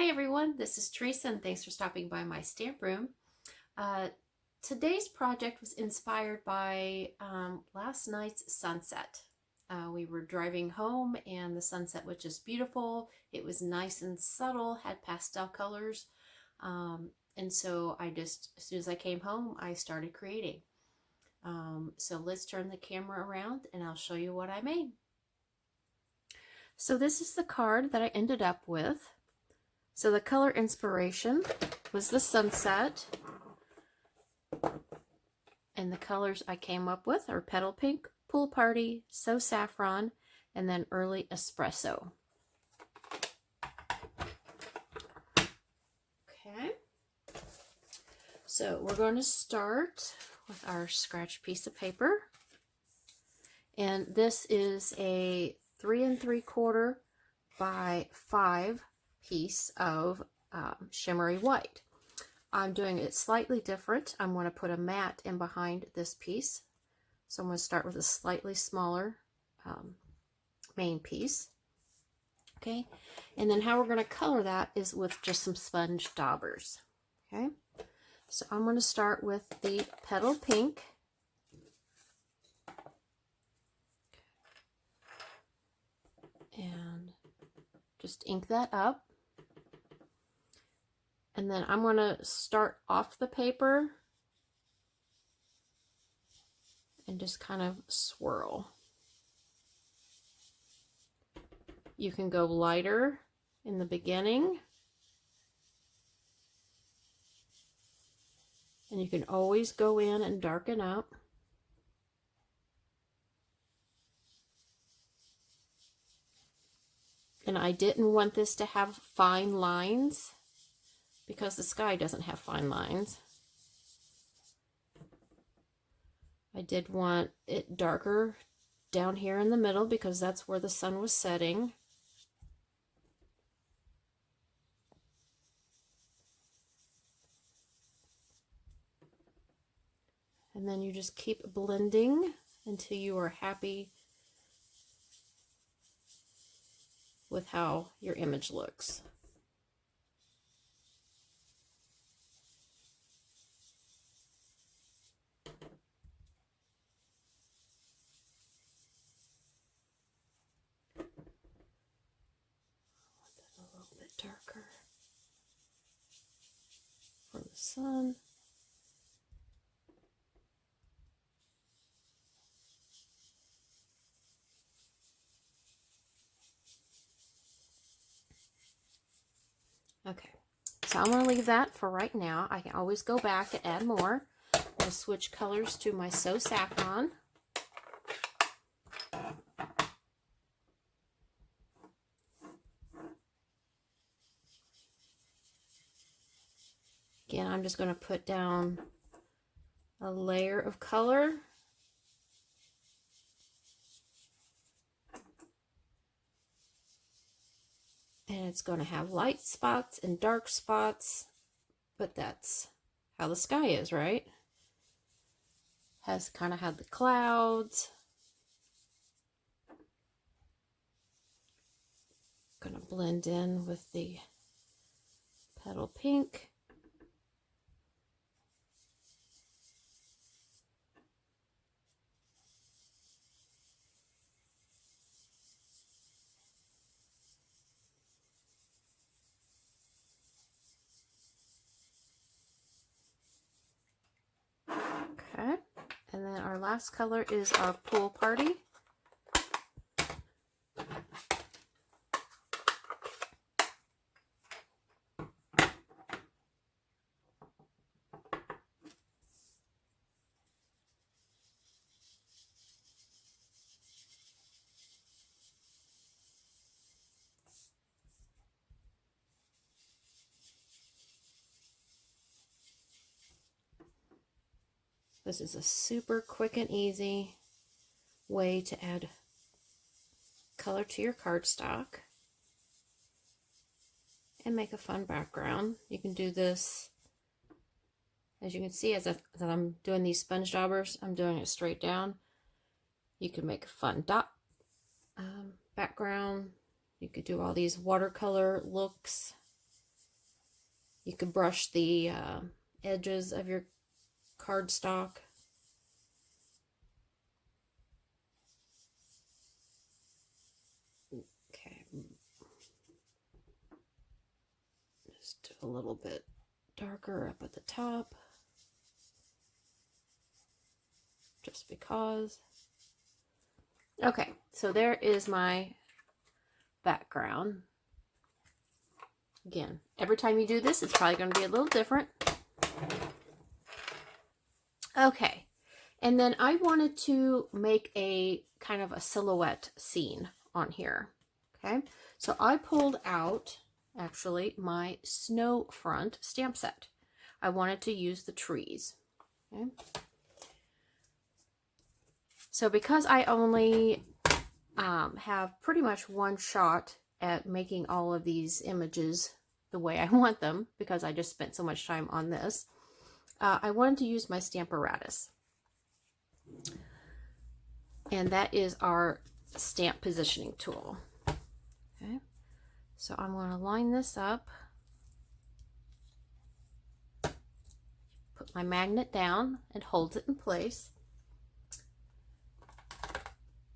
Hi everyone, this is Teresa and thanks for stopping by my stamp room. Today's project was inspired by last night's sunset. We were driving home and the sunset was just beautiful. It was nice and subtle, had pastel colors. And so as soon as I came home, I started creating. So let's turn the camera around and I'll show you what I made. So this is the card that I ended up with. So the color inspiration was the sunset, and the colors I came up with are Petal Pink, Pool Party, So Saffron, and then Early Espresso. Okay, so we're going to start with our scratch piece of paper, and this is a 3 3/4 by 5 piece of shimmery white. I'm doing it slightly different. I'm going to put a mat in behind this piece. So I'm going to start with a slightly smaller main piece. Okay, and then how we're going to color that is with just some sponge daubers. Okay, so I'm going to start with the Petal Pink. And just ink that up. And then I'm going to start off the paper and just kind of swirl. You can go lighter in the beginning, and you can always go in and darken up. And I didn't want this to have fine lines because the sky doesn't have fine lines. I did want it darker down here in the middle because that's where the sun was setting. And then you just keep blending until you are happy with how your image looks. A little bit darker for the sun. Okay, so I'm going to leave that for right now. I can always go back and add more. I'm going to switch colors to my So Saffron. Again, I'm just going to put down a layer of color. And it's going to have light spots and dark spots, but that's how the sky is, right? Has kind of had the clouds. Going to blend in with the Petal Pink. Okay, and then our last color is our Pool Party. This is a super quick and easy way to add color to your cardstock and make a fun background. You can do this, as you can see, as I'm doing these sponge daubers, I'm doing it straight down. You can make a fun dot background. You could do all these watercolor looks. You could brush the edges of your cardstock. Okay. Just a little bit darker up at the top. Just because. Okay, so there is my background. Again, every time you do this, it's probably going to be a little different. Okay, and then I wanted to make a kind of a silhouette scene on here. Okay, so I pulled out, actually, my snow front stamp set. I wanted to use the trees. Okay. So because I only have pretty much one shot at making all of these images the way I want them, because I just spent so much time on this, I wanted to use my Stamp-A-Ratus. And that is our stamp positioning tool. Okay, so I'm going to line this up, put my magnet down and hold it in place.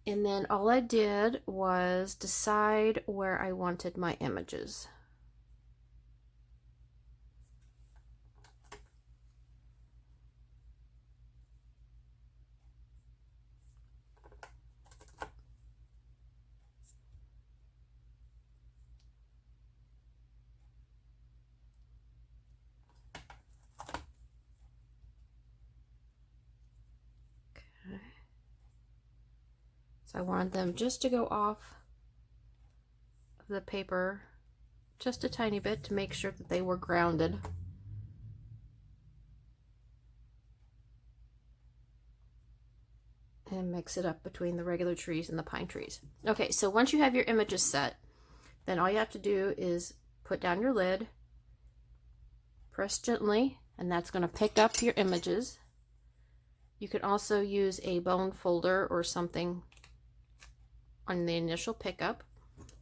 And then all I did was decide where I wanted my images. Okay. So I wanted them just to go off of the paper just a tiny bit to make sure that they were grounded. And mix it up between the regular trees and the pine trees. Okay, so once you have your images set, then all you have to do is put down your lid, press gently, and that's going to pick up your images. You can also use a bone folder or something on the initial pickup,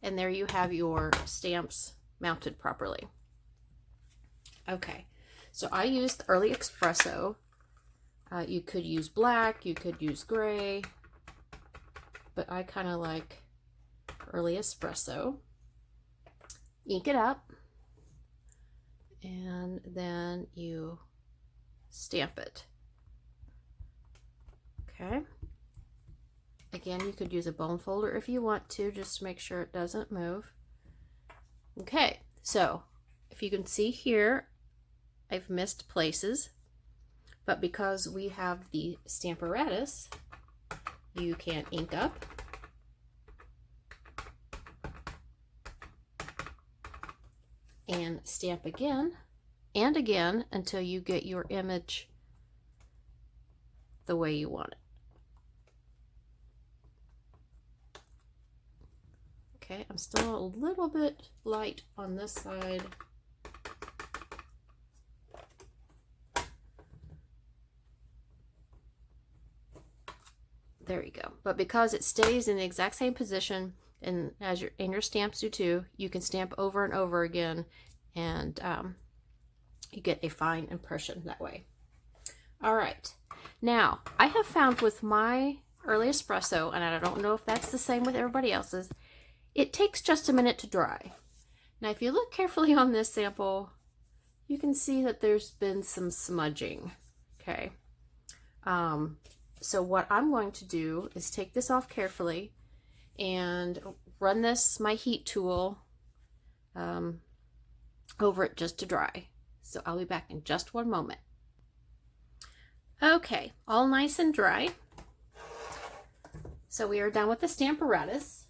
and there you have your stamps mounted properly. Okay, so I used the Early Espresso. You could use black, you could use gray, but I kind of like Early Espresso. Ink it up, and then you stamp it. Okay. Again, you could use a bone folder if you want to, just to make sure it doesn't move. Okay, so if you can see here, I've missed places, but because we have the Stamp-A-Ratus, you can ink up, and stamp again and again until you get your image the way you want it. Okay, I'm still a little bit light on this side. There you go. But because it stays in the exact same position, and as your stamps do too, you can stamp over and over again, and you get a fine impression that way. All right. Now, I have found with my Early Espresso, and I don't know if that's the same with everybody else's, it takes just a minute to dry. Now, if you look carefully on this sample, you can see that there's been some smudging. Okay. So what I'm going to do is take this off carefully and run my heat tool over it just to dry. So I'll be back in just one moment. Okay, all nice and dry. So we are done with the Stamp-A-Ratus.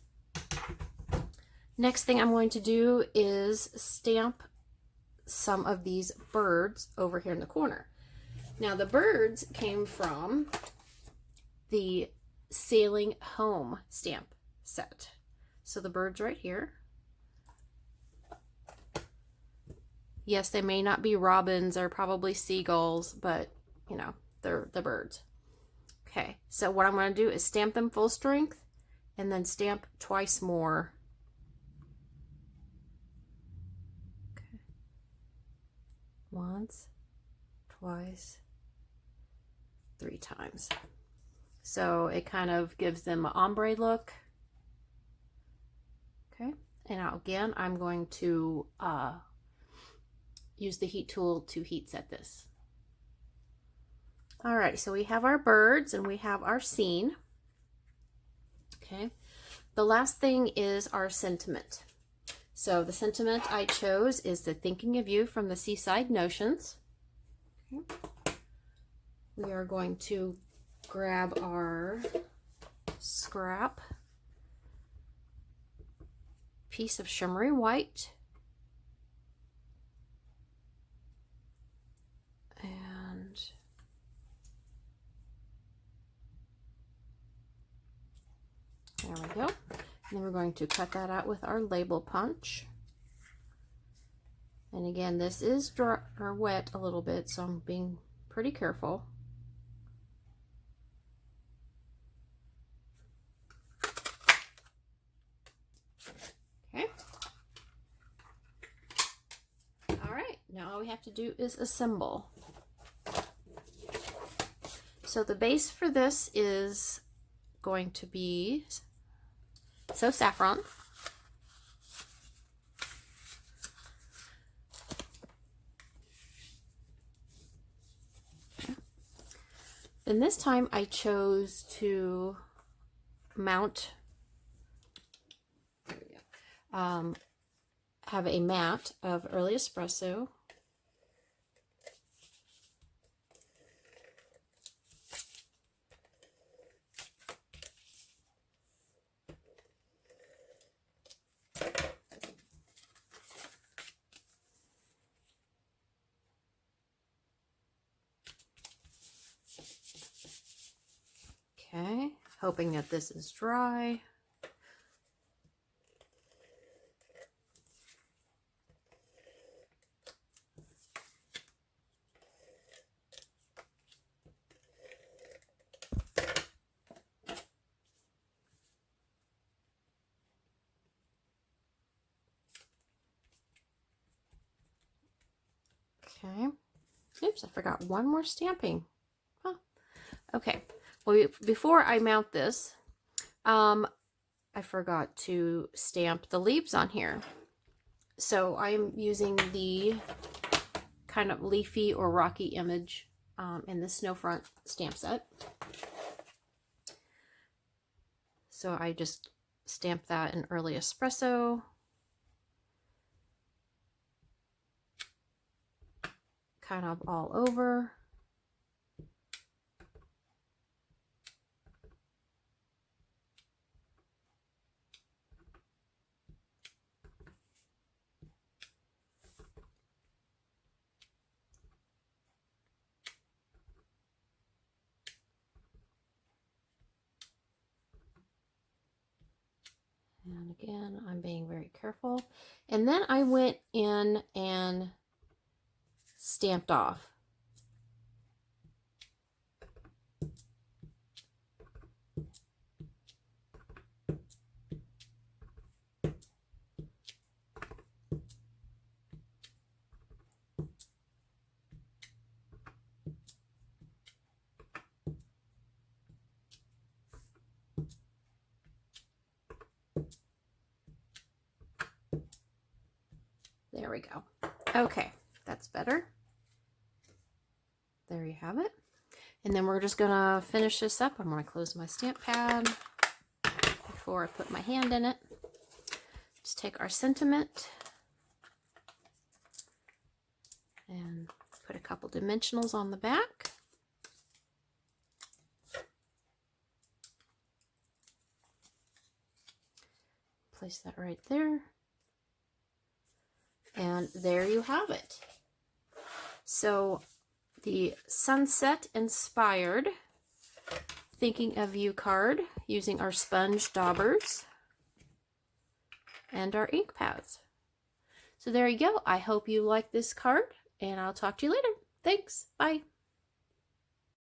Next thing I'm going to do is stamp some of these birds over here in the corner. Now the birds came from the Sailing Home stamp set. So the birds right here. Yes, they may not be robins or probably seagulls, but you know, they're the birds. Okay, so what I'm going to do is stamp them full strength and then stamp twice more. Okay. once, twice, 3 times. So it kind of gives them an ombre look. Okay, and now again, I'm going to use the heat tool to heat set this. All right, so we have our birds and we have our scene. Okay, the last thing is our sentiment. So the sentiment I chose is the Thinking of You from the Seaside Notions. Okay. We are going to grab our scrap piece of shimmery white and there we go. And then we're going to cut that out with our label punch. And again, this is dry or wet a little bit, so I'm being pretty careful. Okay. All right, now all we have to do is assemble. So the base for this is going to be saffron. And this time I chose to mount, have a mat of early espresso. Okay, hoping that this is dry. Okay, oops, I forgot one more stamping. Huh. Okay, well, before I mount this, I forgot to stamp the leaves on here. So I'm using the kind of leafy or rocky image in the Snowfront stamp set. So I just stamp that in early espresso. Kind of all over. And again, I'm being very careful. And then I went in and stamped off. There we go. Okay, that's better. There you have it. And then we're just gonna finish this up. I'm gonna close my stamp pad before I put my hand in it. Just take our sentiment and put a couple dimensionals on the back. Place that right there. And there you have it. So the sunset inspired Thinking of You card using our sponge daubers and our ink pads. So there you go. I hope you like this card and I'll talk to you later. Thanks. Bye.